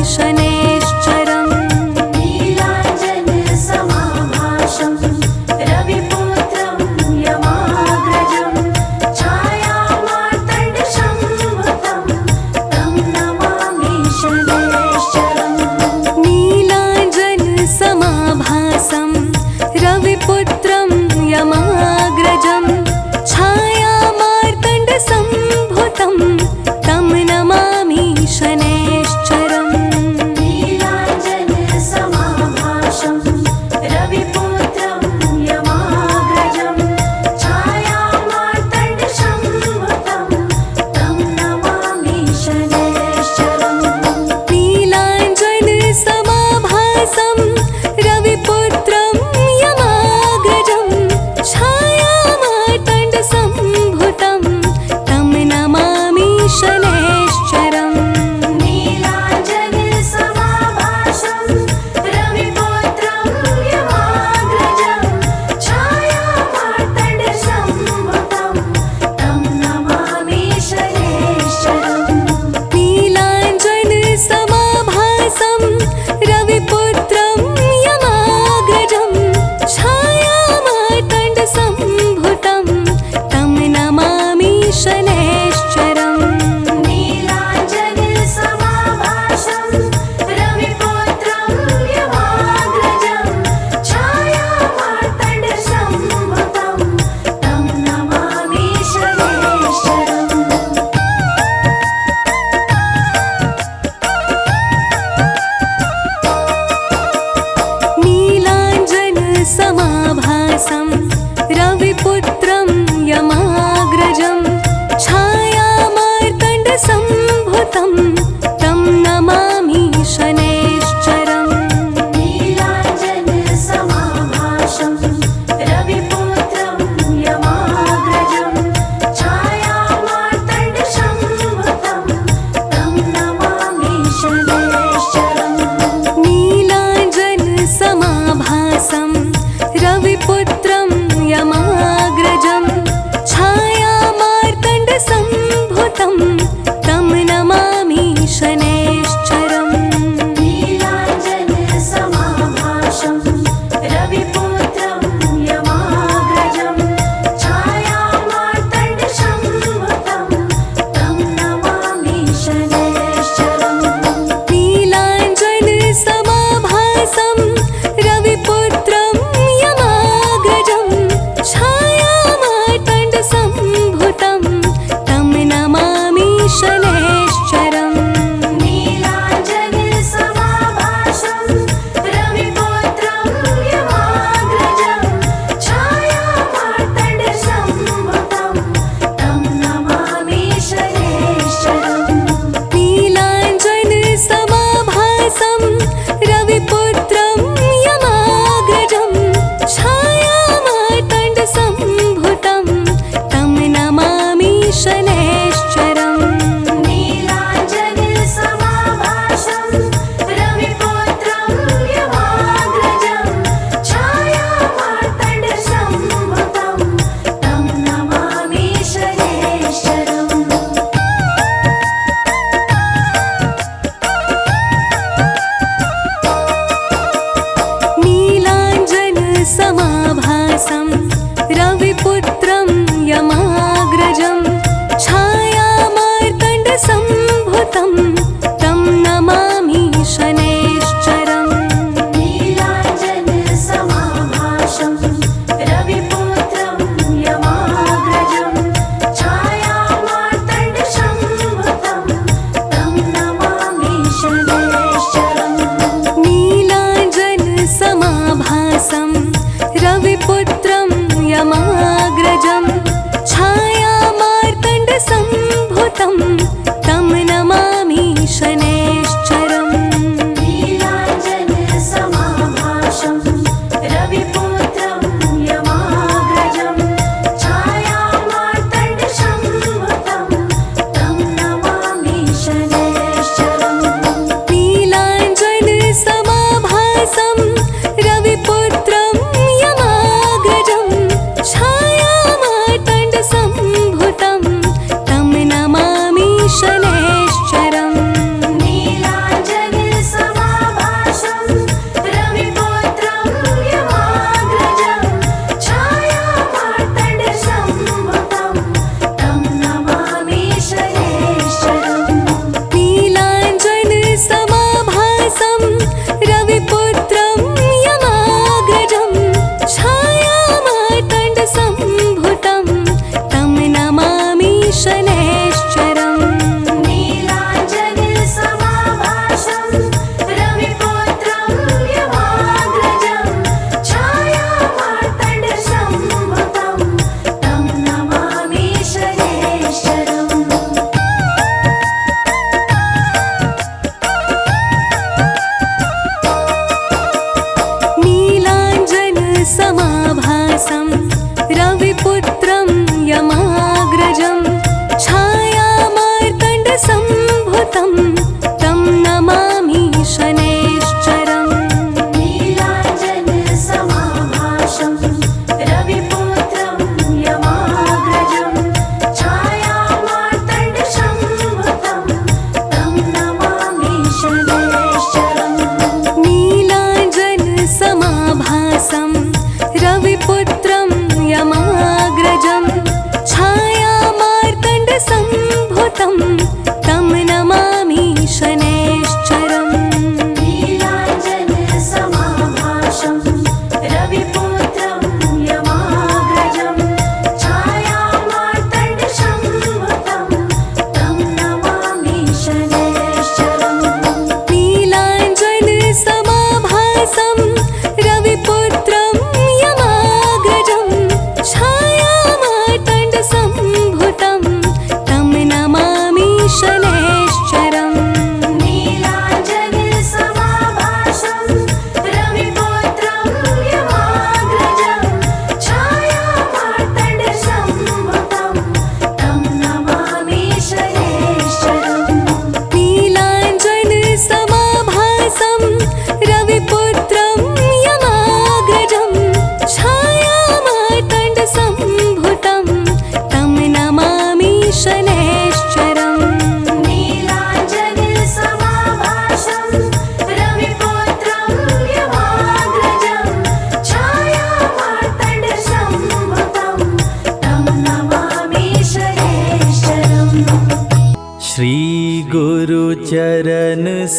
शनैश्चरम् नीलाञ्जनसमाभासं रविपुत्रं यमाग्रजं छायामार्तण्डसंभुतं तं नमामि शनैश्चरम् नीलाञ्जनसमाभासं रविपुत्रं यमाग्रजं छायामार्तण्डसंभुतं तं नमामि शनैश्चरम्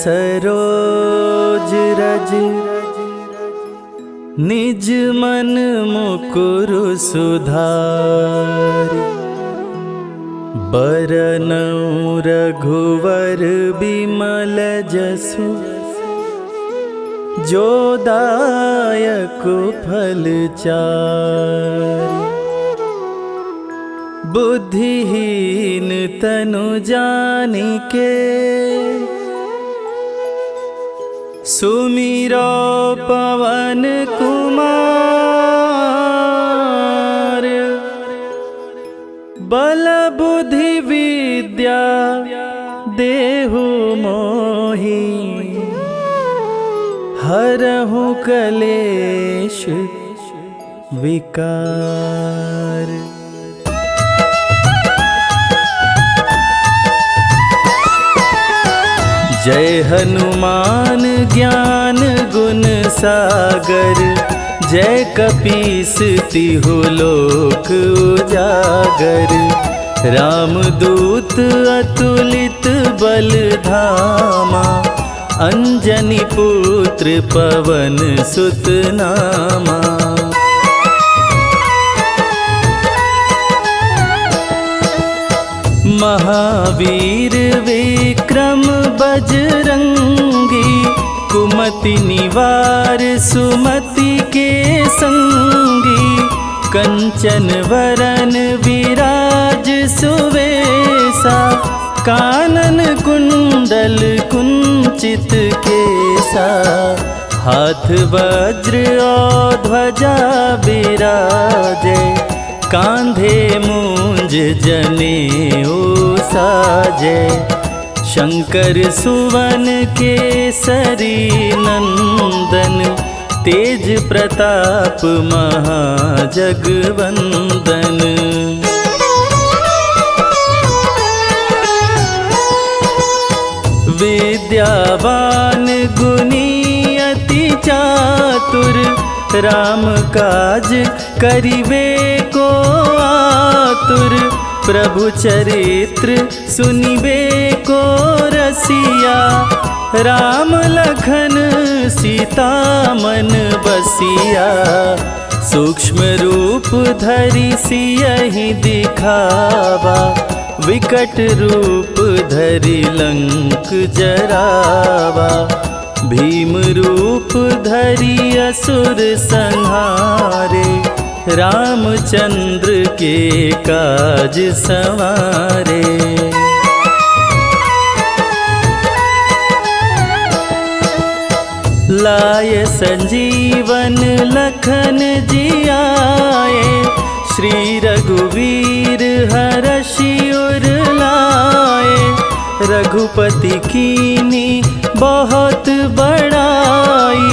सरोज रज निज मन मुकुर सुधारि बरनउँ रघुवर बिमल जसु जो दायक फल चारि बुद्धिहीन तनु जानिके सुमिरो पवन कुमार बल बुद्धि विद्या देहु मोहि हरहु कलेश विकार। जय हनुमान ज्ञान गुण सागर जय कपीस तिहु लोक उजागर रामदूत अतुलित बल धामा अंजनी पुत्र पवन सुत नामा। महावीर विक्रम बजरंगी कुमति निवार सुमति के संगी कंचन वरन विराज सुवेसा कानन कुंडल कुंचित केसा हाथ वज्र और ध्वजा बिराजे कांधे मूंज जनेऊ साजे शंकर सुवन केसरी नंदन तेज प्रताप महाजगवंदन। विद्यावान गुणी अति चातुर राम काज करिवे को आतुर प्रभु चरित्र सुनिबे को रसिया राम लखन सीता मन बसिया सूक्ष्म रूप धरि सियहि दिखावा विकट रूप धरि लंक जरावा भीम रूप धरि असुर संहारे रामचंद्र के काज संवारे। लाय संजीवन लखन जियाए श्री रघुवीर हरषि उर लाए रघुपति कीनी बहुत बड़ाई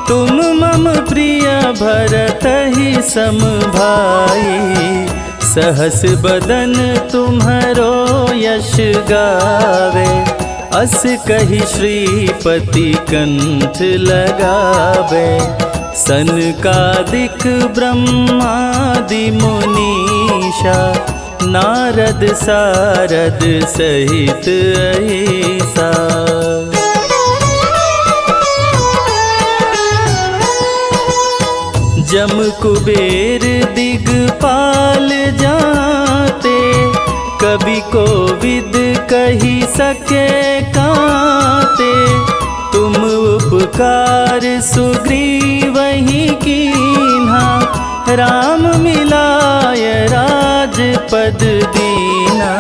तुम मम प्रिय भरतहि सम भाई सहस बदन तुम्हरो यश गावे अस कहि श्रीपति कंठ लगावे सनकादिक ब्रह्मादि मुनीषा नारद सारद सहित ऐसा। जम कुबेर दिगपाल जाते कवि कोविद कही सके काते तुम उपकार सुग्रीवहि कीन्हा राम मिलाय राजपद दीना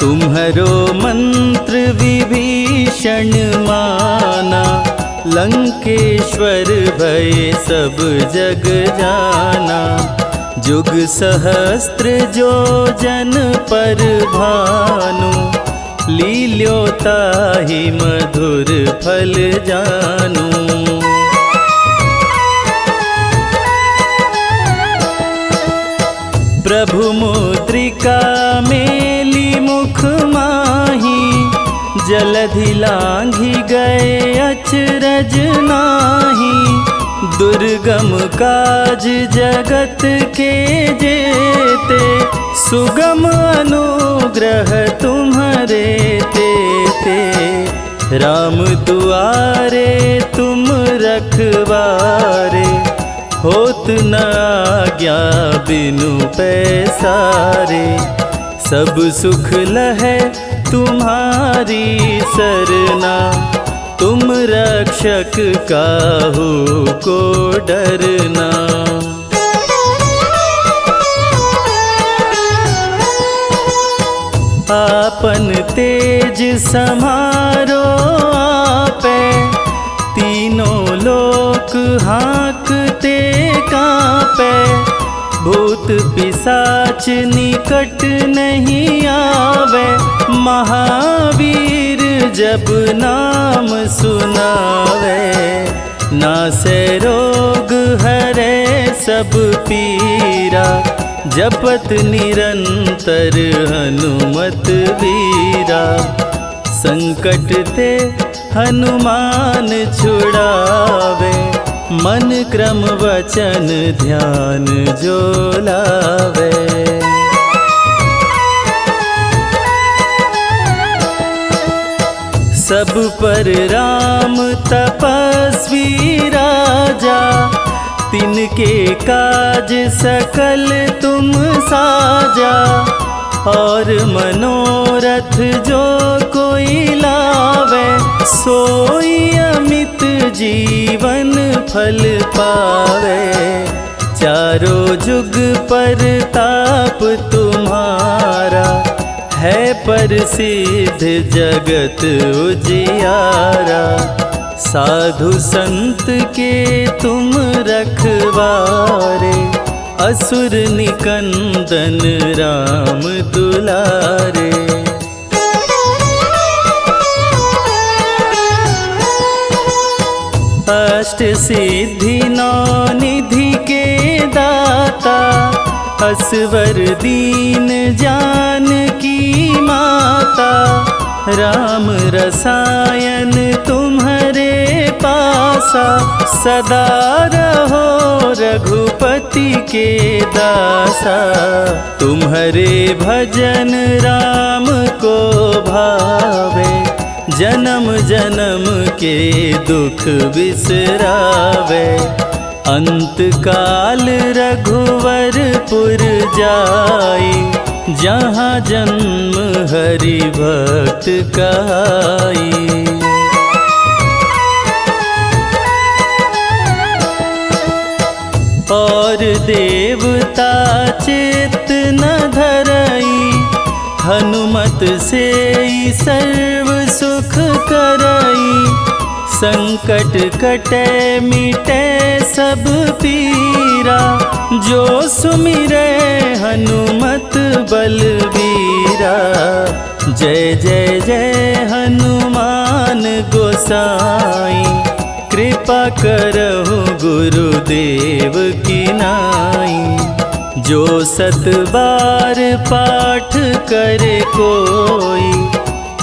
तुम्हरो मंत्र विभीषण माना लंकेश्वर भय सब जग जाना जुग सहस्त्र जो जन पर भानु लील्योताहि मधुर फल जानू। प्रभु मुद्रिका मेली मुख माही जलधि लांघि गए अचरज नाही दुर्गम काज जगत के जेते सुगम अनुग्रह तुम्हारे तेते राम दुआरे तुम रखवारे, होत न आज्ञा बिनु पैसारे। सब सुख लहै तुम्हारी सरना, तुम रक्षक काहू को डरना। आपन तेज समारो आपे, तीनों लोक हाँकते कांपे। भूत पिशाच निकट नहीं आवे, महावीर जब नाम सुनावे। नासे रोग हरे सब पीरा, जपत निरंतर हनुमत वीरा। संकट ते हनुमान छुड़ावे, मन क्रम वचन ध्यान जो लावे। सब पर राम तपस्वी राजा, तिनके काज सकल तुम साजा। और मनोरथ जो कोई लावे, सोई अमित जीवन फल पावे। चारों जुग पर ताप तुम्हारा, है प्रसिद्ध जगत उजियारा। साधु संत के तुम रखवारे, असुर निकंदन राम दुलारे। अष्ट सिद्धि नौ निधि के दाता, असवर दीन जानकी माता। राम रसायन तुम्हारे पासा, सदा रहो रघुपति के दासा। तुम्हारे भजन राम को भावे, जन्म जन्म के दुख बिसरावे। अंत काल रघुवरपुर जाई, जहाँ जन्म हरि भक्त कहाई। और देवता चित्त न धरई, हनुमत से सर्व सुख करई। संकट कटे मिटे सब पीरा, जो सुमिरे हनुमत बलबीरा। जय जय जय हनुमान गोसाई, कृपा करहु गुरुदेव की नाई। जो सत बार पाठ करे कोई,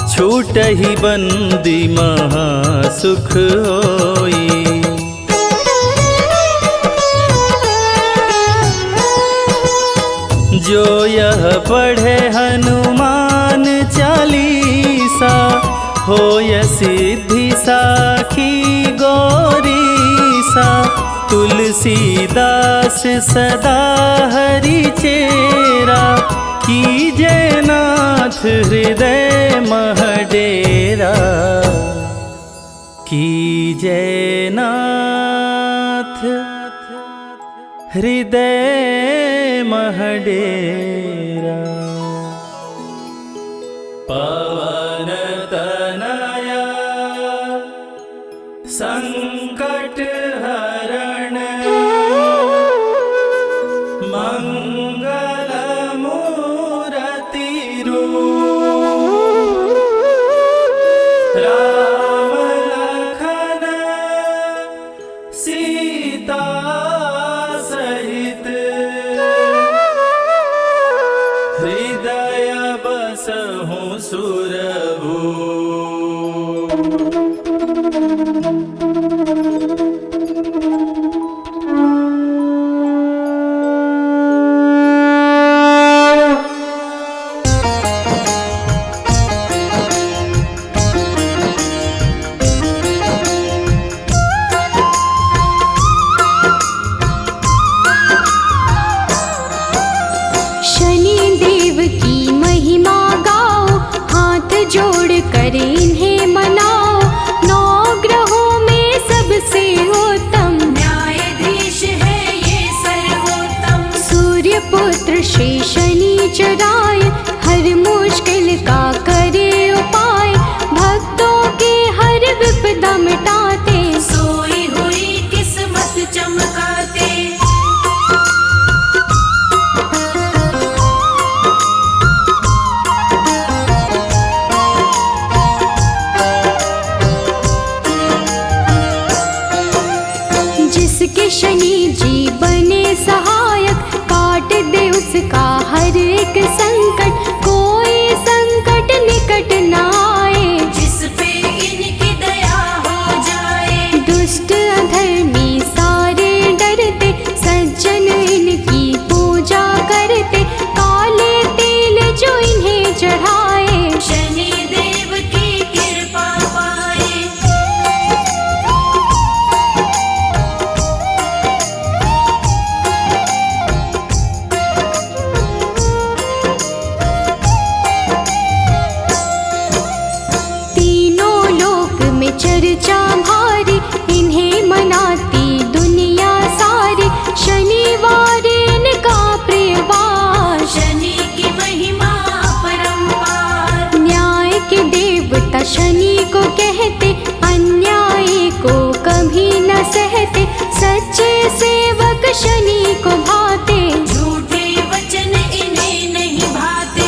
छूटहि बंदी महा सुख होई। जो यह पढ़े हनुमान चालीसा, होय सिद्धि साखी गौरीसा। तुलसीदास सदा हरि चेरा, कीजय नाथ हृदय मह डेरा। कीजय नाथ हृदय मह डेरा। पवन तनया संकट हरण, मंगल मूरति रूप। राम लखन सीता सहित, हृदय बसहु सुरभूप। जिसके शनि जी बने सहायक, काट दे उसका हर एक संकट, कोई संकट निकट न आए। जिस पे इनकी दया हो जाए, दुष्ट अधर्मी सारे डरते, सज्जन इनकी पूजा करते, काले तेल जो इन्हें चढ़ाए। शनि देव की कृपा पाए। तीनों लोक में चर्चा भारी, इन्हें मनाती दुनिया सारी, शनिवार इनका प्रियवार। शनि की महिमा अपरंपार, न्याय के देवता शनि को कहते, अन्याय को कभी न सहते, सच्चे सेवक शनि को भाते। झूठे वचन इन्हें नहीं भाते।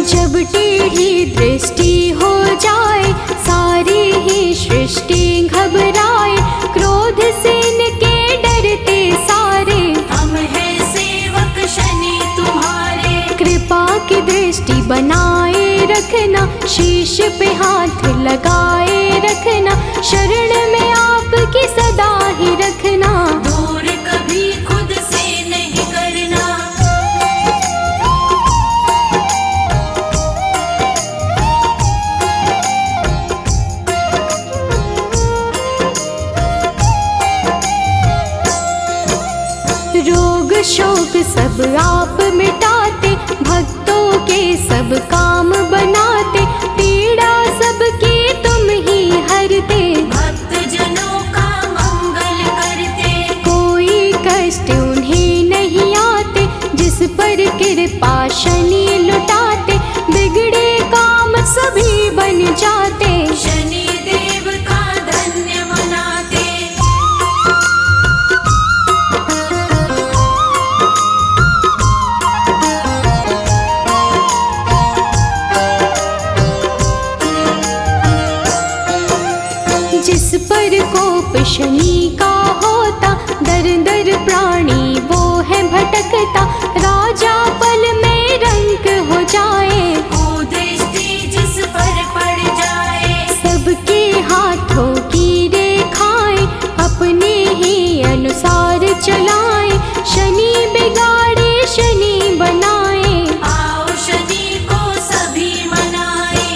जब टेढ़ी दृष्टि हो जाए, सारी ही सृष्टि घबराए, क्रोध से इनके डरते सारे। हम हैं सेवक शनि तुम्हारे, कृपा की दृष्टि बनाए रखना, शीश पे हाथ लगाए रखना, शरण में आपकी सदा ही रखना। दूर कभी खुद से नहीं करना। रोग शोक सब आप मिटाते, भक्तों के सब काम बनाते, पीड़ा सबकी तुम ही हरते। भक्त जनों का मंगल करते, कोई कष्ट उन्हें नहीं आते, जिस पर कृपा शनि लुटाते, बिगड़े काम सभी बन जाते। शनि देव का धन्य मनाते। जिस पर कोप शनि का होता, दर दर प्राणी वो है भटकता, राजा पल में रंक हो जाए। कुदृष्टि जिस पर पड़ जाए, सबके हाथों की रेखाएं अपने ही अनुसार चलाएं, शनि बिगाड़े शनि बनाए। आओ शनि को सभी मनाए।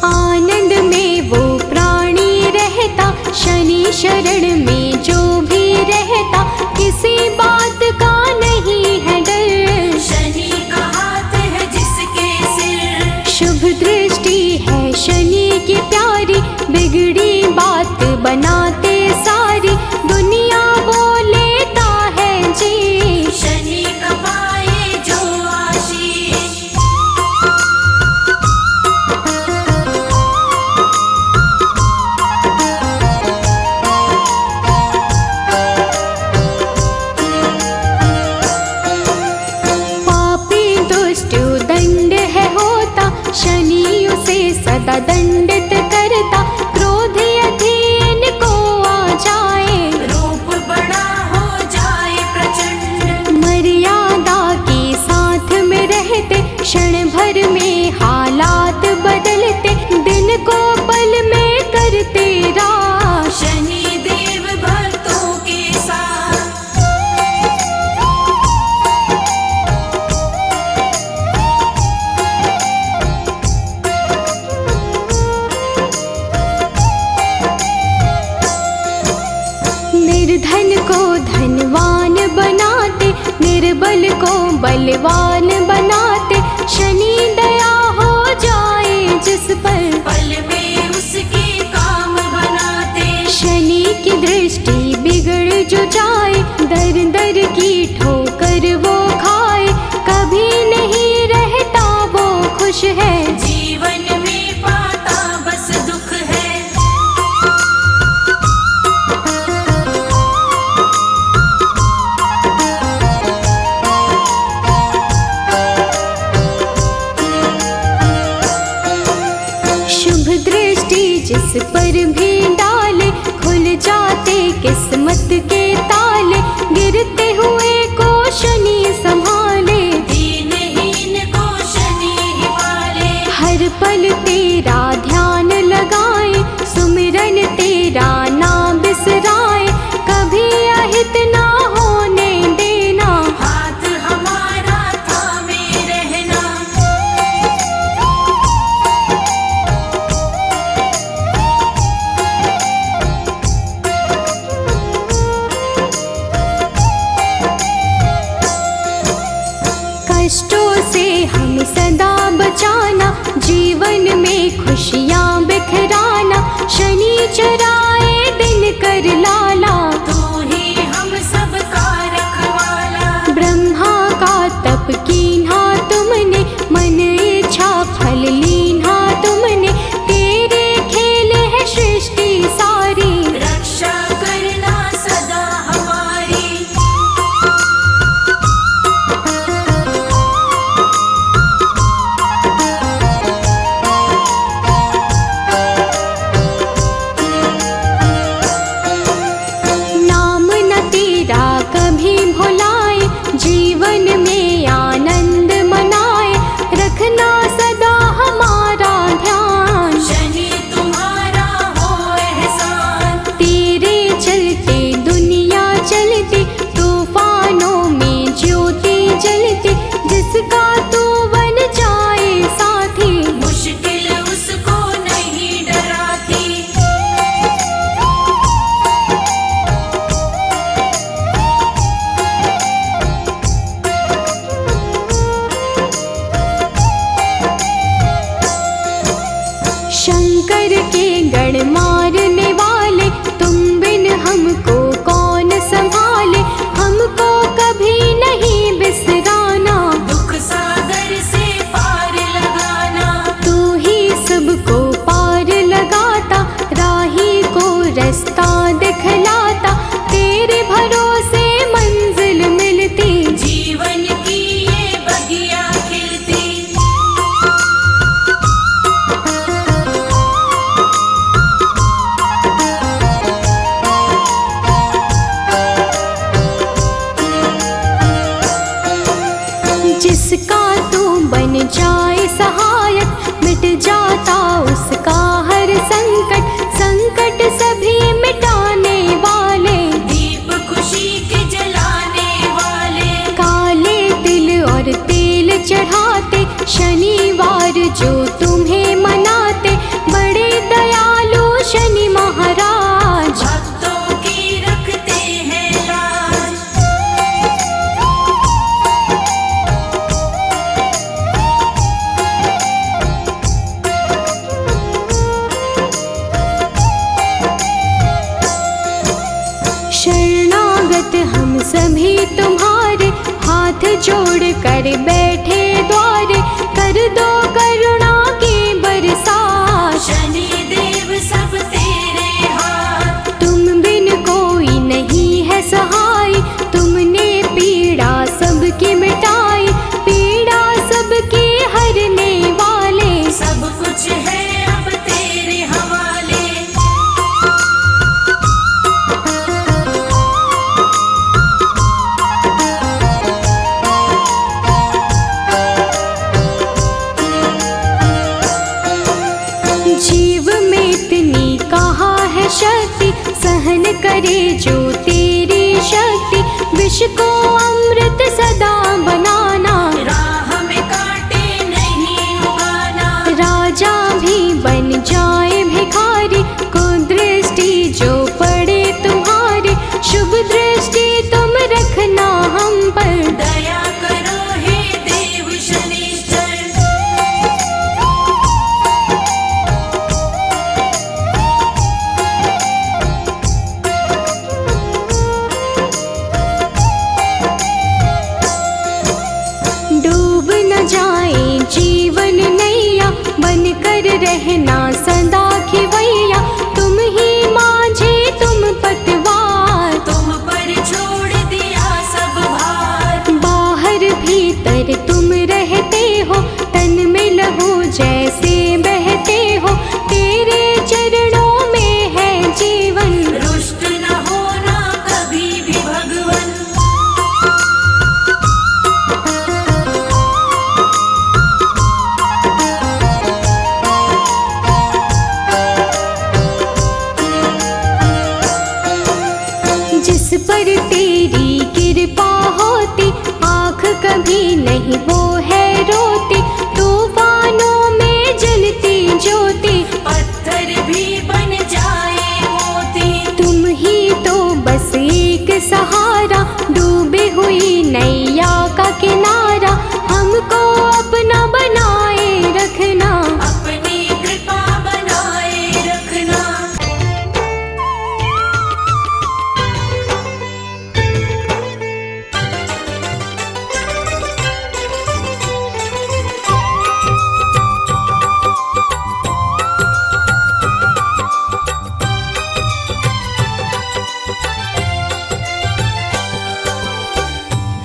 आनंद में वो प्राणी रहता, शनि शरण में जो भी रहता, किसी बात का नहीं है डर। शनि का हाथ है जिसके सिर, शुभ दृष्टि है शनि की प्यारी, बिगड़ी बात बनाते सारी, दुनिया बोलेता है जी। शनि का पाए जो आशीष, पापी दुष्ट दंड है होता, शनि उसे सदा दंडित करता, क्रोध अधीन को आ जाए। रूप बड़ा हो जाए प्रचंड, मर्यादा के साथ में रहते, क्षण भर में हालात बदलते, दिन को पल में करते राश। शनि देव भक्तों के साथ। निर्धन को धनवान बनाते, निर्बल को बलवान बनाते, शनि दया हो जाए जिस पर, पल में उसके काम बनाते। शनि की दृष्टि बिगड़ जो जाए, दर दर की ठोकर वो खाए, कभी जिस पर भी डाले खुल जाते किस्मत के ताले, गिरते हुए को शनि संभाले, दीनहीन को शनि ही पाले। हर पल तेरा ध्यान लगाए, सुमिरन तेरा ना बिसराए, कभी अहित ना होने देना, हाथ हमारा थामे रहना। कष्टों से हम सदा बचाना, जीवन में खुशियाँ बिखराना, शनि चराए दिन कर लाला, तू ही हम सबका रखवाला। ब्रह्मा का तप कीन्हा तुमने, मन इच्छा फल लीन्हा तुमने, तेरे खेल है सृष्टि सारी, रक्षा करना सदा हमारी। नाम न तेरा कभी भुलाए, जीवन में आनंद मनाए, रखना सदा हमारा ध्यान, शनि तुम्हारा हो एहसान। तेरे चलते दुनिया चलती, तूफानों में ज्योति जलती, जिसका तू बन जाए साथी, मुश्किल उसको नहीं डराती। शंकर के गण मारने वाले, तुम बिन हमको कौन संभाले, हमको कभी नहीं बिसराना, दुख सागर से पार लगाना। तू ही सबको पार लगाता, राही को रास्ता दिखलाता, तेरे भरोसे मंजिल मिलती, जीवन की ये बगिया खिलती। जिसका तू बन जाए सहायक, मिट जाता उसका हर संकट, संकट सभी मिटाने वाले, दीप खुशी के जलाने वाले। काले तिल और तेल चढ़ाते, शनिवार जो तुम्हें मनाते, बड़े दयालु शनि महाराज, भक्तों की रखते हैं लाज। शरणागत हम सभी तुम्हारे, हाथ जोड़ कर बैठे द्वारे, कर दो करुणा की बरसात, शनि देव सब तेरे हाथ। तुम बिन कोई नहीं है सहाय, तुमने पीड़ा सबकी मिटाई, पीड़ा सबकी हरने वाले, सब कुछ है अब तेरे हवाले। जीव में इतनी कहाँ है शक्ति, सहन करे जो तेरी शक्ति, विष को अमृत सदा बनाना, राह में कांटे नहीं उगाना। राजा भी बन जाए भिखारी, कुदृष्टि जो पड़े तुम्हारे, शुभ दृष्टि तुम रखना हम पर, दया करो हे देव शनिश्चर।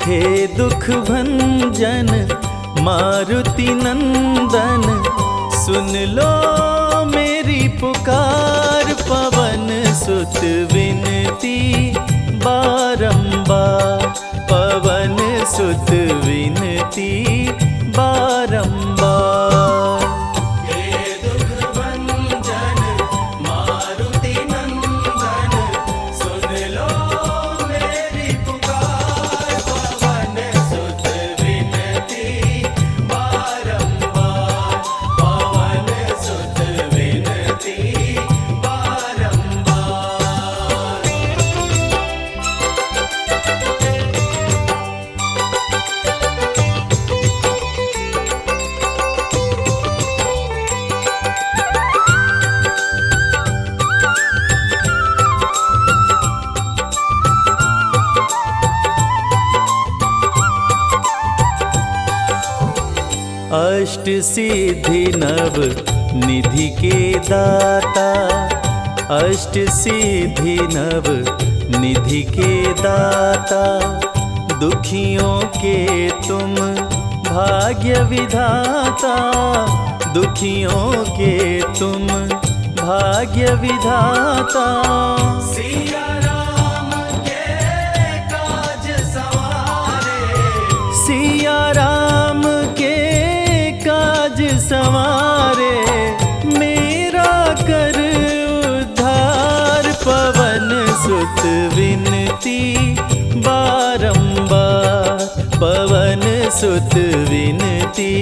हे दुख भंजन मारुति नंदन, सुन लो मेरी पुकार। पवन सुत विनती बारंबार, पवन सुत विनती बारंबार। हे दुख भंजन मारुति नंदन, सुन लो मेरी पुकार। पवन सुत विनती बारंबार, पवन सुत विनती बारंबार। अष्ट सिद्धि नव निधि के दाता, अष्ट सिद्धि नव निधि के दाता। दुखियों के तुम भाग्य विधाता, दुखियों के तुम भाग्य विधाता। सिया राम के काज सवारे, सिया राम के काज सवारे। मेरा कर उद्धार, पवन सुत विनती बारंबार, पवन सुत विनती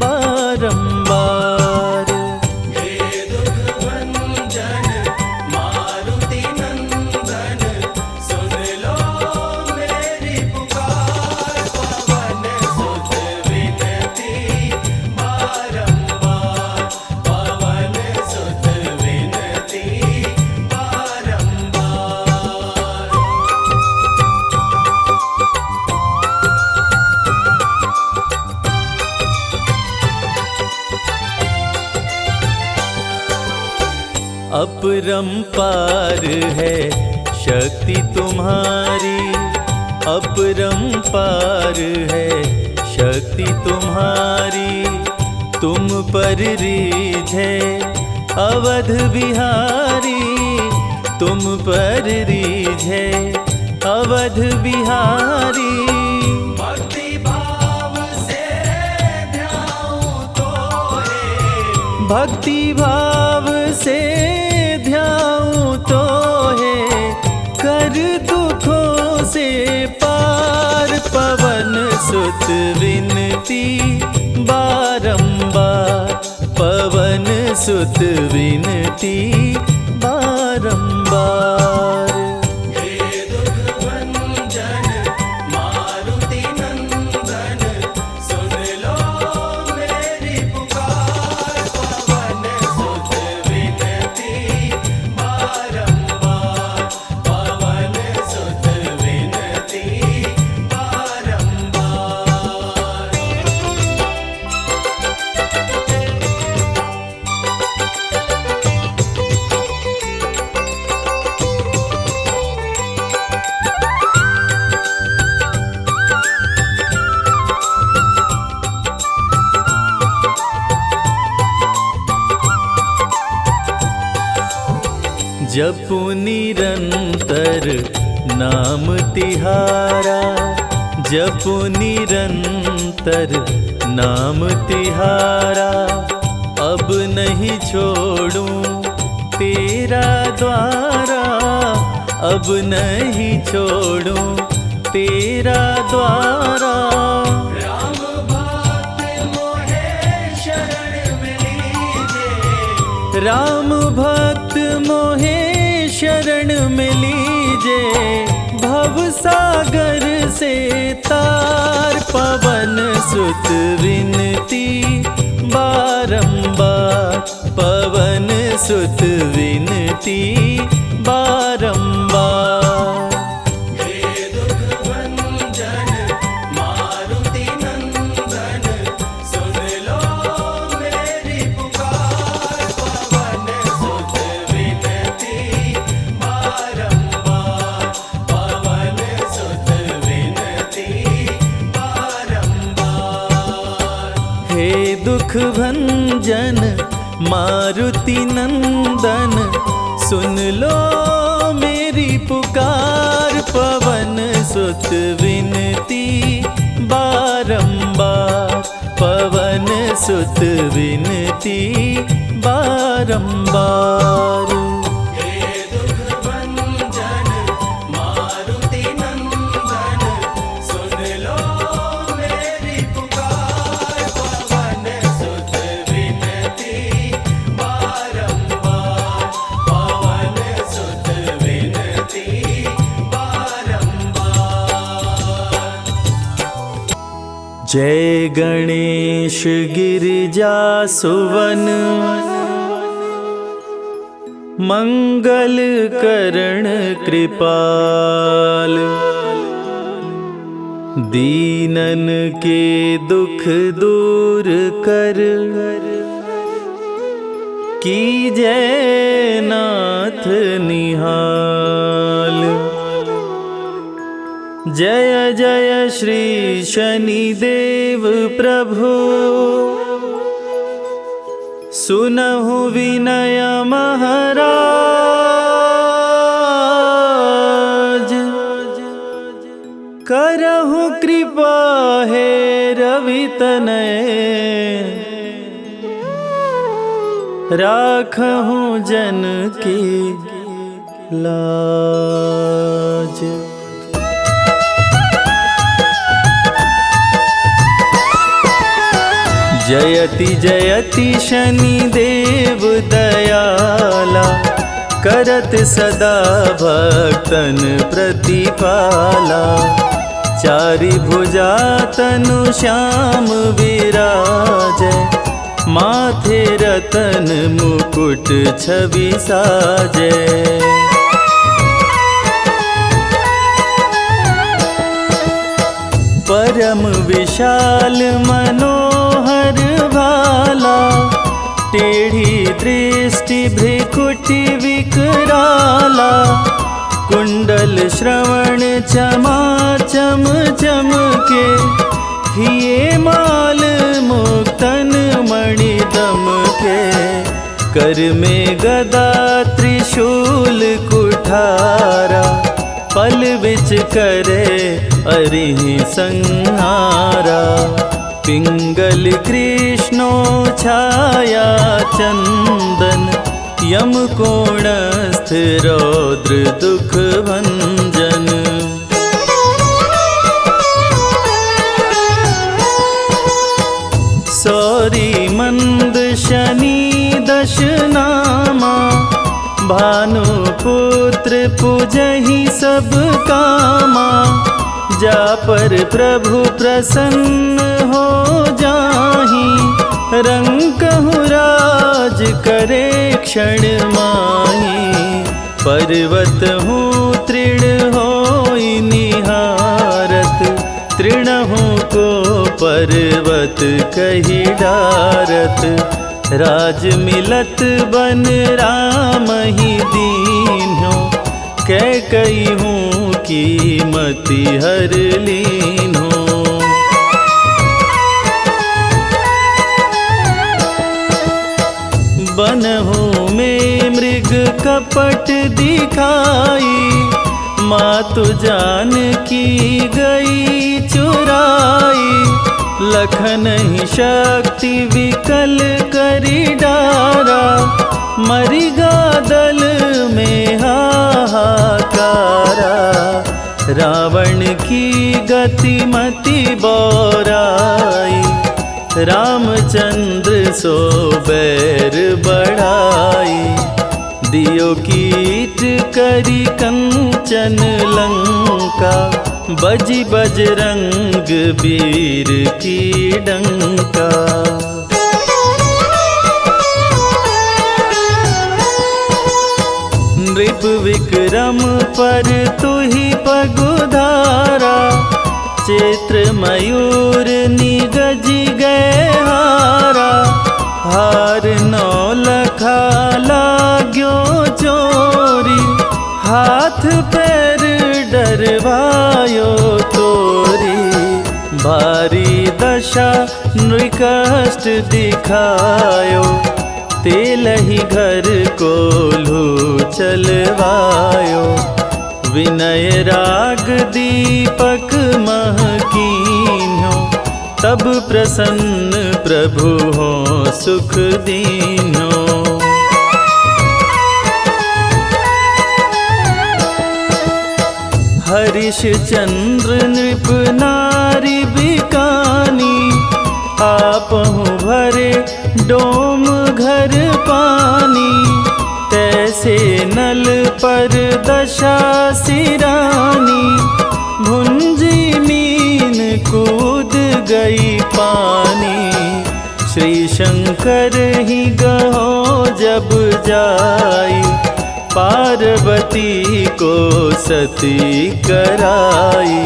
बारंबार। हे दुख भंजन मारुति नंदन, सुन लो मेरी पुकार। पवन सुत विनती बारंबार, पवन सुत विनती बारंबार। अपरंपार है शक्ति तुम्हारी, अपरंपार है शक्ति तुम्हारी। तुम पर रीझे अवध बिहारी, तुम पर रीझे अवध बिहारी। भक्ति भाव से ध्याऊं तोरे, भक्ति भाव से ध्याऊं तो है। कर दुखों से पार, पवन सुत विनती बारंबार, पवन सुत विनती बारंबार। हे दुख भंजन मारुति नंदन, सुन लो मेरी पुकार। पवन सुत विनती बारंबार, पवन सुत विनती बारंबार। जपु निरंतर नाम तिहारा, जपु निरंतर नाम तिहारा। अब नहीं छोड़ूं तेरा द्वारा, अब नहीं छोड़ूं तेरा द्वारा। राम भक्त मोहे शरण में लीजे, राम भक्त मोहे शरण में लीजे। भव सागर से तार, पवन सुत विनती बारंबार, पवन सुत विनती बारंबार। हे दुख भंजन मारुति नंदन, सुन लो मेरी पुकार। पवन सुत विनती बारंबार, पवन सुत विनती दुख भंजन मारुति नंदन, सुन लो मेरी पुकार। पवन सुत विनती बारंबार, पवन सुत विनती बारंबार। हे दुख भंजन मारुति नंदन, सुन लो मेरी पुकार। पवन सुत विनती बारंबार, पवन सुत विनती बारंबार। जय गणेश गिरिजा सुवन, मंगल करण कृपाल। दीनन के दुख दूर कर, कीजय नाथ निहाल। जय जय श्री शनिदेव प्रभु, सुनहु विनय महाराज। करहु कृपा हे रवि तनय, राखहु जन की लाज। जयति जयति शनिदेव दयाला, करत सदा भक्तन प्रतिपाला। चारि भुजा तनु श्याम विराजै, माथे रतन मुकुट छवि साजै। परम विशाल मनोहर भाला, टेढ़ी दृष्टि भ्रिकुटि विकराला। कुंडल श्रवण चमाचम चमके, हिये माल मुक्तन मणि दमके। कर में गदा त्रिशूल कुठारा, पल बिच करे अरिहि संहारा। पिंगल कृष्णो छाया चंदन, यम कोणस्थ रौद्र दुख भंजन। सौरी मंद शनि दश नामा, भानुपुत्र पूजहि सब कामा। जा पर प्रभु प्रसन्न हो जाहि, रंकहु राज करे क्षण माहि। पर्वत हूँ तृण होई निहारत, तृणहु को पर्वत कहि डारत। राज मिलत बन राम ही दीन्हो, कैकई हूँ कीमति हर लीन्हो। बनहु में मृग कपट दिखाई, मातु जानकी गई चुराई। लखन ही शक्ति विकल करी डारा, मरिगा दल में हाहाकारा। रावण की गति मति बौराई, रामचंद्र सो बैर बढ़ाई। दियो कीट करी कंचन लंका, बजी बजरंग वीर की डंका। नृप विक्रम पर तुहि पगुधारा, चैत्र मयूर निगजी गए हारा। हार नौ लखा लाग्यो चोरी, हाथ पैर डरवायो तोरी। भारी दशा नृकष्ट दिखायो, तेलहि घर कोल्हू चलवायो। विनय राग दीपक महकीन्यो, तब प्रसन्न प्रभु हो सुख दीन्यो। हरिश्चंद्र नृप नारी बिकानी, आपहु भरे डोम घर पानी। तैसे नल पर दशा सिरानी, भुंजी मीन कूद गई पानी। श्री शंकर ही गहो जब जाई, पार्वती को सती कराई।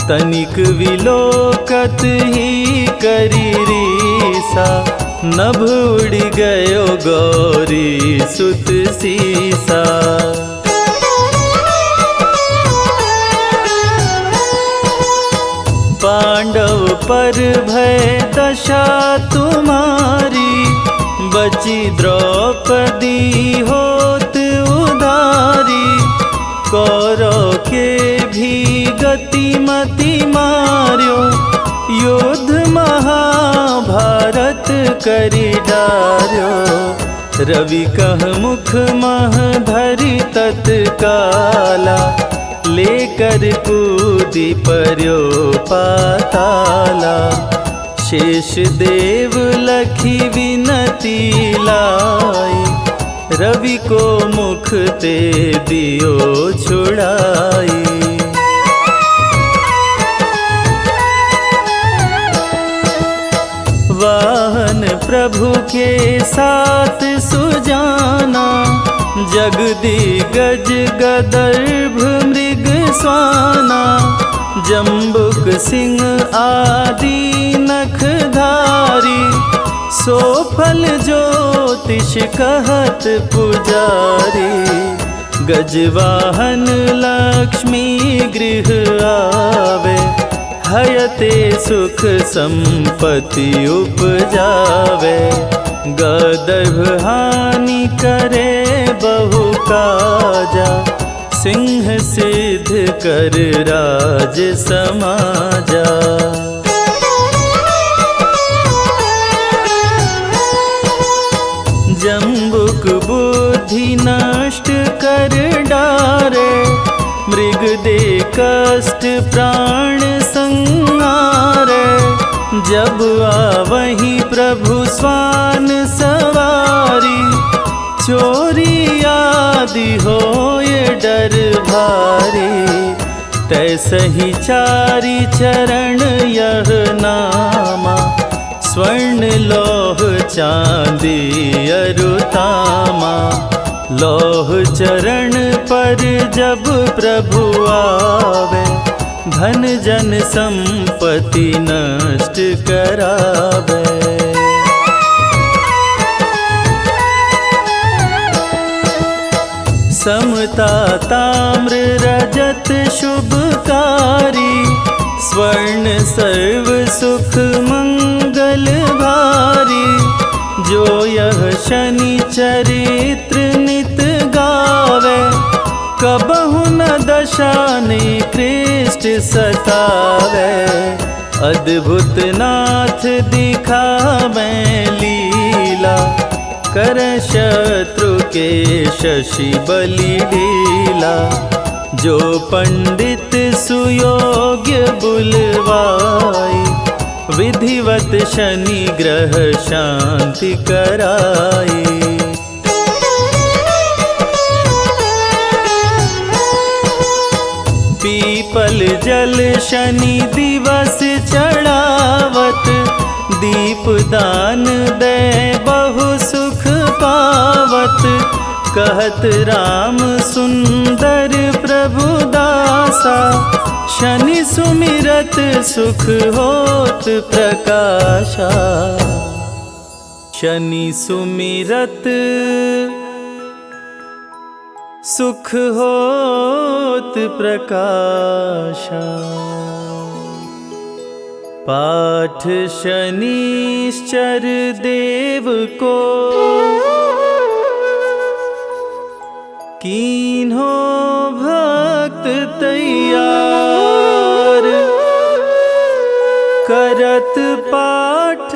तनिक विलोकत ही करी रीसा, नभ उड़ गयो गौरी सुत सीसा। पांडव पर भय दशा तुम्हारी, बची द्रौपदी होत उधारी। कौरव के भी गति मति मार्यो, युद्ध महाभारत करी डार्यो। रवि कह मुख मह धरि तत्काला, लेकर कूदी पर्यो पाताला। शेष देव लखी विनती लाई, रवि को मुख ते दियो छुड़ाई। वाहन प्रभु के साथ सुजाना, जगदिगज गदर्भ मृग स्वाना। जम्बुक सिंह आदि नखधारी, सो फल ज्योतिष कहत पुजारी। गजवाहन लक्ष्मी गृह आवे, हयते सुख संपत्ति उपजावे। गदर्भ हानि करे बहु काजा, सिंह सिद्ध कर राज समाजा। जम्बुक बुद्धि नष्ट कर डारे, मृग दे कष्ट प्राण संहारे। जब आवही प्रभु स्वान सवारी, चोरी आदि होए डर भारी। तैसहि चारि चरण यह नामा, स्वर्ण लौह चांदी अरुतामा। लौह चरण पर जब प्रभु आवे, धन जन संपत्ति नष्ट करावे। समता ताम्र रजत शुभकारी, स्वर्ण सर्व सुख मंगल भारी। जो यह शनि चरित्र नित गावे, कबहु न दशा निकृष्ट सतावे। अद्भुत नाथ दिखावे लीला, कर शत्रु के शशि बलि ढीला। जो पंडित सुयोग्य बुलवाई, विधिवत शनि ग्रह शांति कराई। पीपल जल शनि दिवस चढ़ावत, दीप दान दे बहु सुख पावत। कहत राम सुंदर प्रभु दासा, शनि सुमिरत सुख होत प्रकाशा। शनि सुमिरत सुख होत प्रकाशा। पाठ शनिश्चर देव को कीन्हो भक्त तैयार, करत पाठ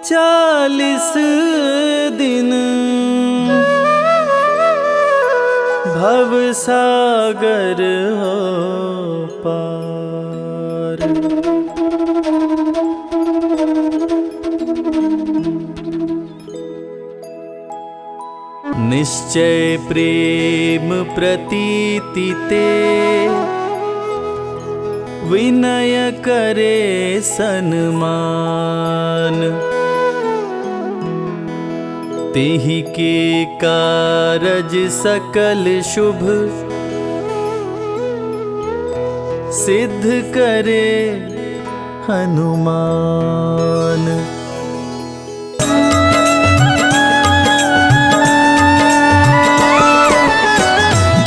40 दिन, भव सागर हो पार। निश्चय प्रेम प्रतीति ते, विनय करे सन्मान। तेहि के कारज सकल शुभ, सिद्ध करे हनुमान।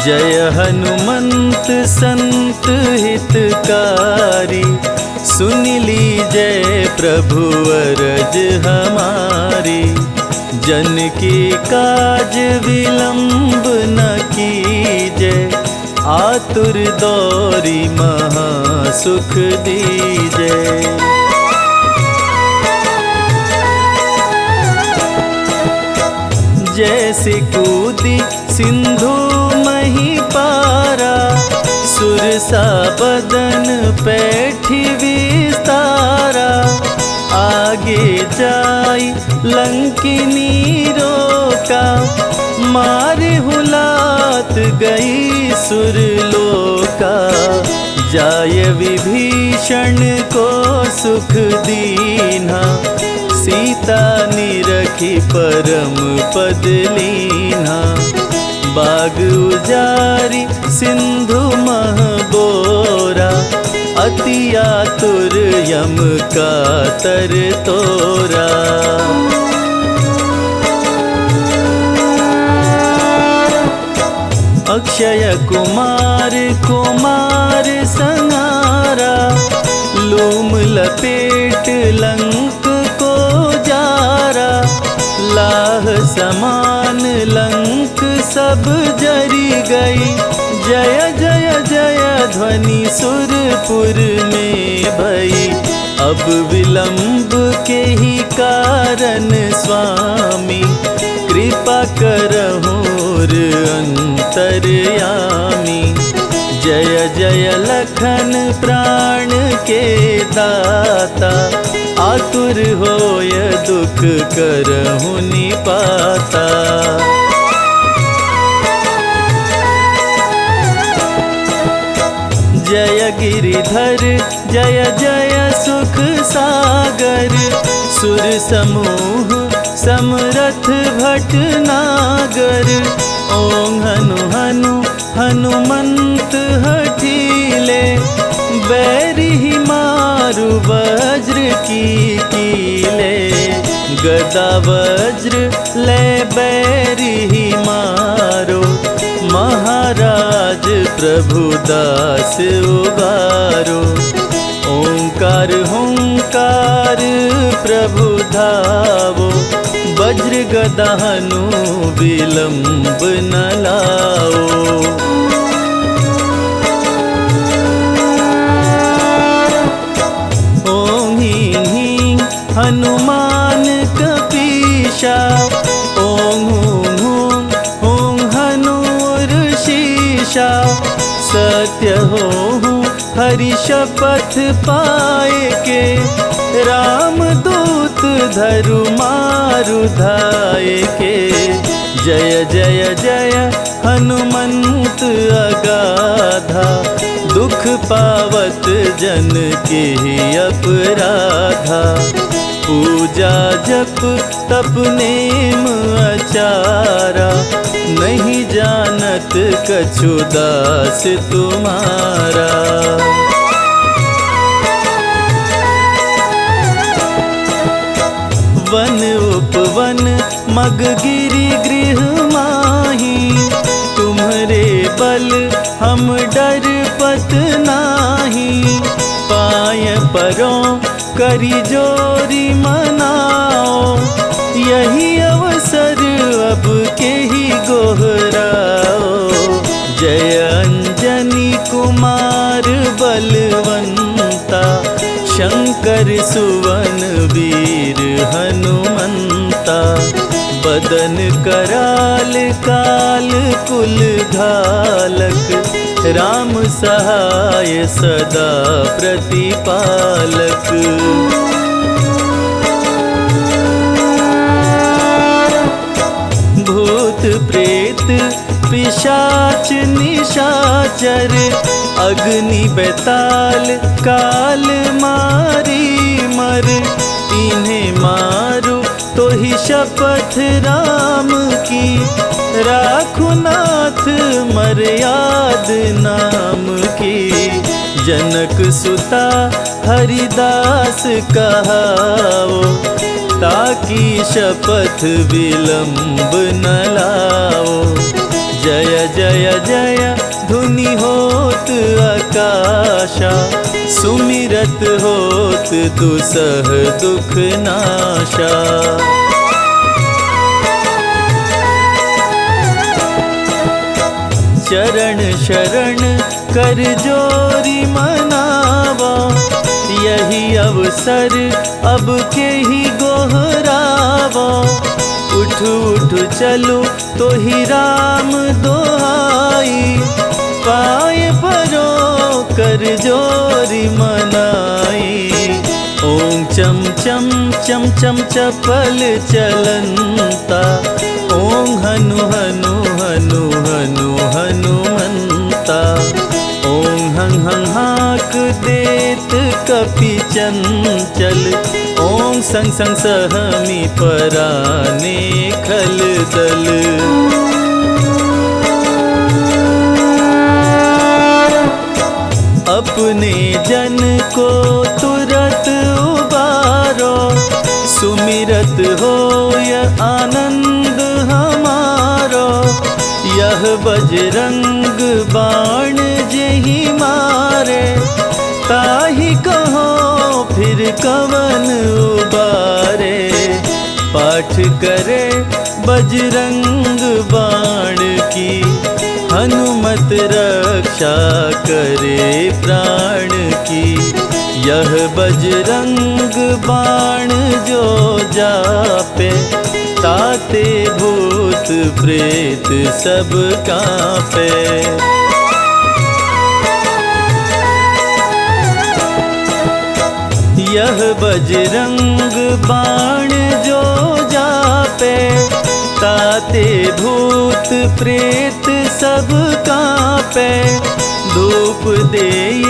जय हनुमंत संत हितकारी, सुन लीजय प्रभु अरज हमारी। जन की काज विलंब न कीजय, आतुर दौरी महा सुख दीजय। जैसे कूदी सिंधु मही पारा, सुरसा बदन पैठी विस्तारा। आगे जाई लंकिनी रोका, मारे हुलात गई सुरलोका। जाय विभीषण को सुख दीन्हा, सीता निरखी परम पद लीन्हा। बाग उजारी सिंधु मह बोरा, अति आतुर यम का तर तोरा। अक्षय कुमार कुमार संहारा, लूम लपेट लंक को जारा। लाह समान लंक सब जरी गई, जय जय जय ध्वनि सुरपुर में भई। अब विलंब के ही कारण स्वामी, कृपा करहुर अंतर्यामी। जय जय लखन प्राण के दाता, आतुर होय दुख करहु निपाता। जय गिरिधर जय जय सुख सागर, सुर समूह समरथ भटनागर। ओं हनु हनु हनुमंत हठीले, बैरी मारु वज्र की कीले। गदा वज्र ले बैरी मारो, महाराज प्रभु दास उबारो। ओंकार हुंकार प्रभु धावो, वज्र गदा हनु विलंब न लाओ। ओं ह्रीं ह्रीं हनुमान कपीशा, ओं हूं हूं हूं हनुर्शीशा। सत्य हो हरि शपथ पाए के, राम दूत धरु मारु धाये के। जय जय जय हनुमंत अगाधा, दुख पावत जन के अपराधा। पूजा जप तप नेम आचारा, नहीं जानत कछु दास तुम्हारा। वन उपवन मग गिरि गृह माही, तुम्हरे बल हम डर पत नाही। पाई पाय परों करी जोरी मनाओ, यही अवसर अब के ही गोहराओ। जय अंजनी कुमार बलवंता, शंकर सुवन वीर हनुमंता। बदन कराल काल कुल घालक, राम सहाय सदा प्रतिपालक। भूत प्रेत पिशाच निशाचर, अग्नि बेताल काल मारी मर। इन्हें मारो तो ही शपथ राम की, राखो नाथ मर्याद नाम की। जनक सुता हरिदास कहाओ, ताकि शपथ विलंब न लाओ। जय जय जय धुनि होत आकाशा, सुमिरत होत दुसह दुख नाशा। चरण शरण कर जोरी मनावा, यही अवसर अब के ही गोहरावा। उठ उठ चलो तो ही राम दोहाई, पाय परो कर जोरी मनाई। ओम चम चम चम चम चपल चलंता, ओम हनु हनु हनु हनु हनुमंता। ओम हं हं हाक देत कपि चंचल, ओम संग संग सहमी पराने खल दल। अपने जन को तुरत उबारो, सुमिरत होय आनंद हमारो। यह बजरंग बाण जेहि मारे, ताहि कहो फिर कवन उबारे। पाठ करे बजरंग बाण की, हनुमत रक्षा करे प्राण की। यह बजरंग बाण जो जापे, ताते भूत प्रेत सब कांपे। यह बजरंग बाण जो जापे, ताते भूत प्रेत सब कांपे। धूप देय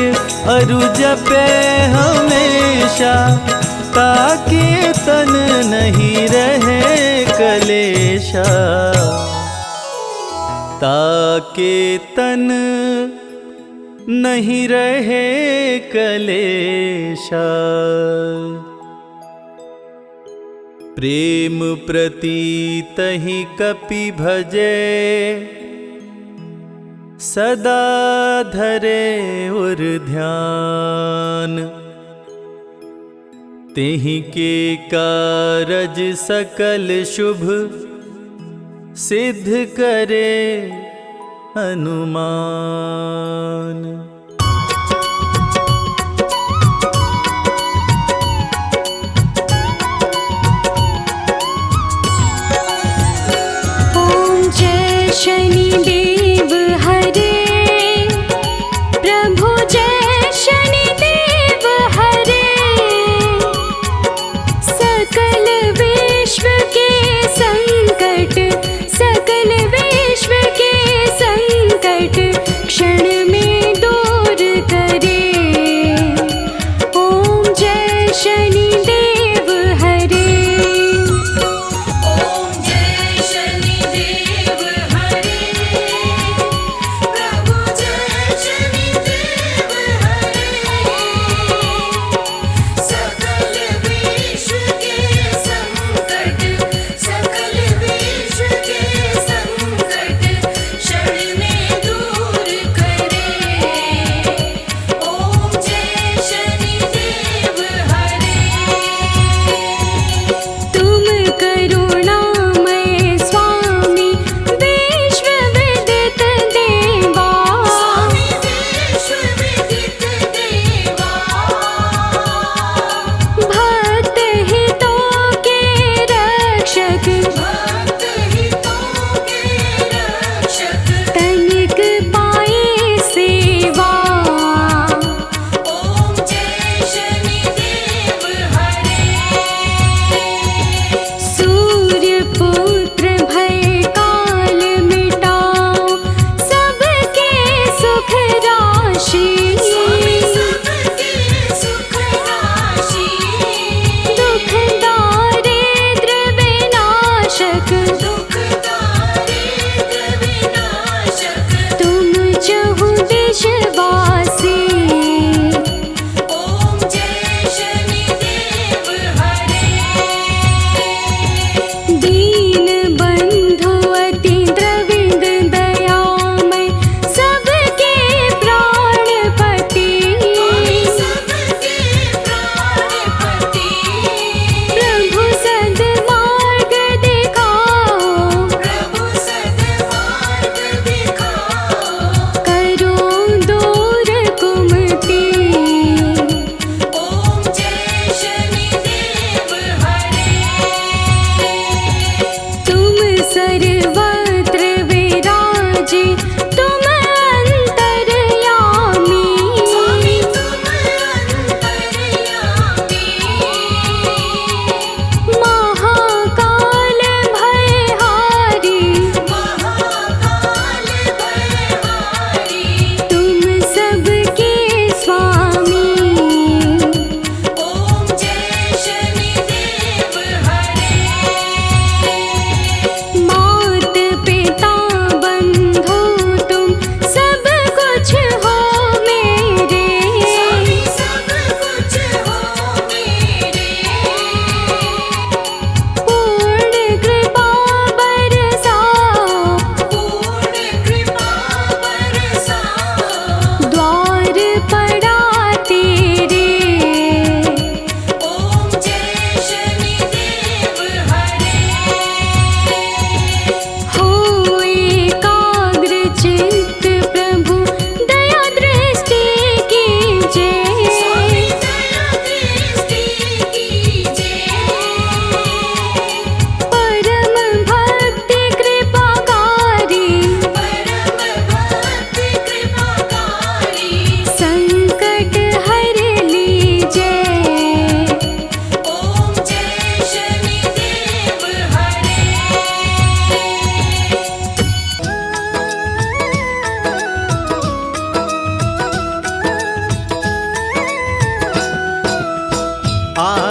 अरु जपे हमेशा, ताके तन नहीं रहे कलेशा। ताके तन नहीं रहे कलेशा। प्रेम प्रतीत ही कपि भजे, सदा धरे उर ध्यान। तेहि के कारज सकल शुभ, सिद्ध करे हनुमान। ओम जय शनि देव हरे, प्रभु जय शनि देव हरे। सकल विश्व के संकट, सकल विश्व के संकट, क्षण में दूर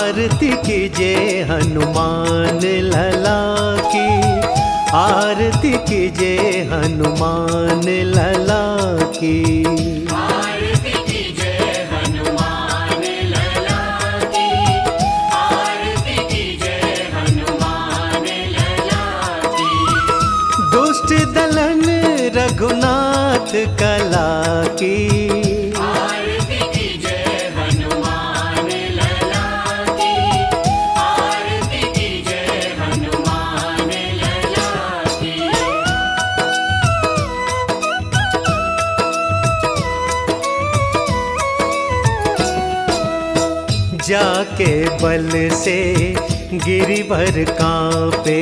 आरती कीजिए हनुमान लला की, आरती कीजिए हनुमान लला की। आरती कीजिए हनुमान लला की, आरती कीजिए हनुमान लला की। दुष्ट दलन रघुनाथ कला की, आरती कीजिए हनुमान लला की, आरती कीजिए हनुमान लला की। जाके बल से गिरिवर कांपे,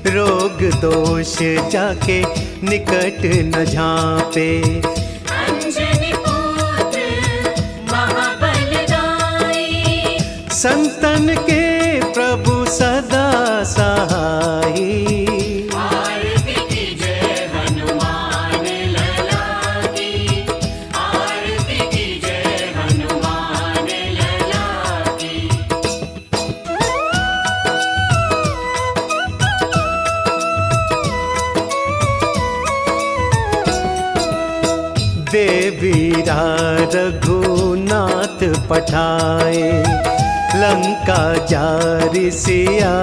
रोग दोष जाके निकट न झांपे। अंजनी पुत्र महाबलदाई, संतन के प्रभु सदा सहाई। आरती कीजिए हनुमान लला की, आरती कीजिए हनुमान लला की। देवीरा रघुनाथ पठाए, लंका जारि सिया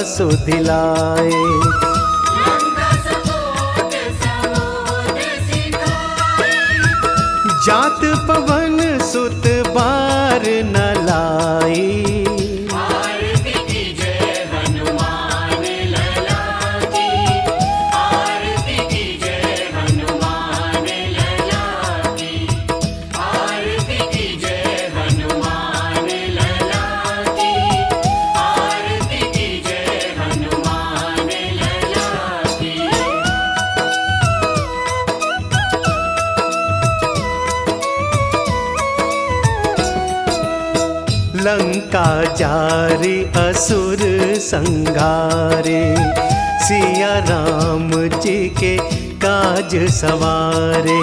सुधिलाए। लंका सपोत समुद्र सिखाए, जात पवन सुत बार न लाई। आरती कीजिए हनुमान लला की, आरती कीजिए हनुमान लला की, आरती कीजिए हनुमान लला की, आरती कीजिए हनुमान लला की। लंका जारि असुर संगारे, सिया राम जी के काज सवारे।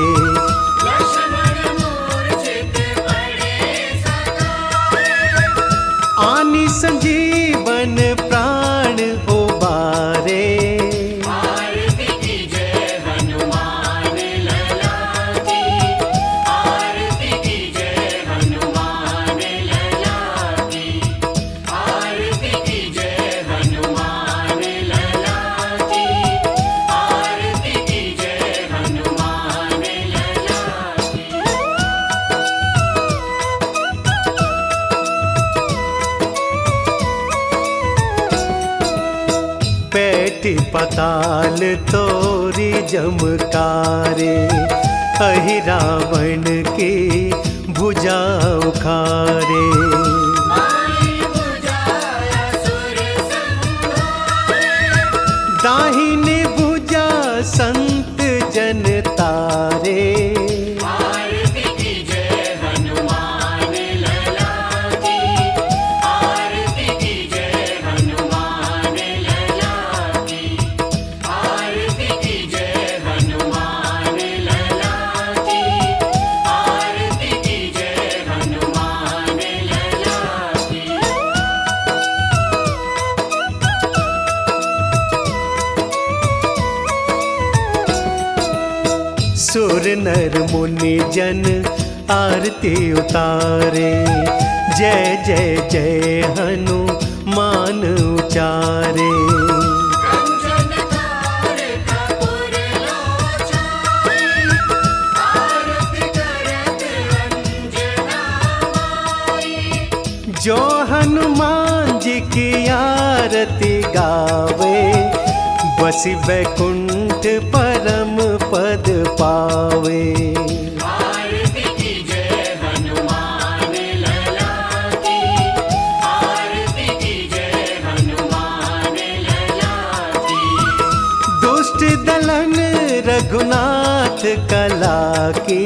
लक्ष्मण मूर्छित पड़े सकाए, आनि संजीवन प्राण उबारे। आरती कीजिए हनुमान लला की, आरती कीजिए हनुमान लला की, आरती कीजिए हनुमान लला की, आरती कीजिए हनुमान लला की। पैठी पताल तोरी जमकारे, अहि रावण की भुजा उखारे। माई बुझाया सुर संहारे, दाहिनी भुजा संत जन तारे। आरती कीजिए हनुमान लला की, आरती कीजिए हनुमान लला की, आरती कीजिए हनुमान लला की, आरती कीजिए हनुमान लला की। सुर नर मुनि जन आरती उतारे, जय जय जय हनुमान उचारे। कंचन थार कपूर लोचनाई, आरती करत अंजना माई। जो हनुमान जी की आरती गावे, बसी वैकुंठ परम पद पावे। आरती कीजिए हनुमान लला की, आरती कीजिए हनुमान लला की। दुष्ट दलन रघुनाथ कला की,